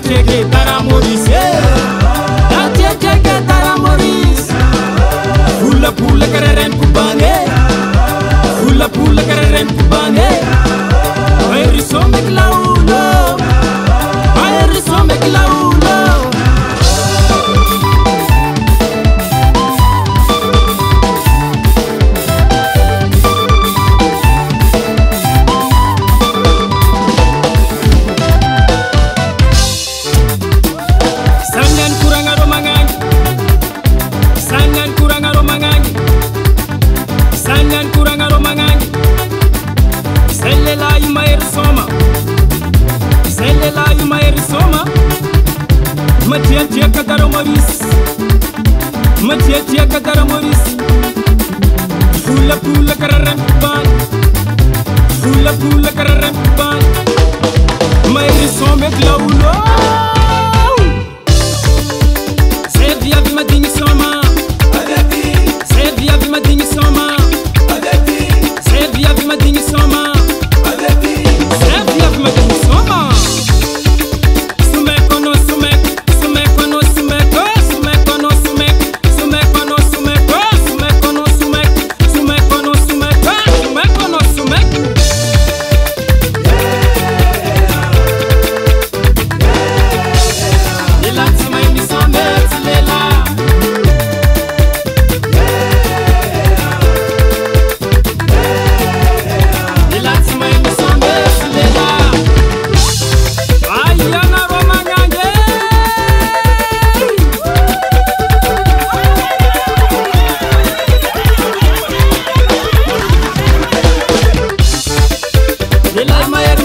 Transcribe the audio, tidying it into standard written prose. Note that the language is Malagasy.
Teke Tara Maurice, Teke Tara Maurice. Pula kararen kubane, pula kararen kubane. Ayri somek laulo, ayri somek laulo. Matia Katara Maurice, Matia Katara Maurice. Pula kararan ban, pula kararan ban. Mairi somek laulo. Servi avi madini soma, servi avi madini soma, servi avi madini soma, servi avi madini soma. Ela é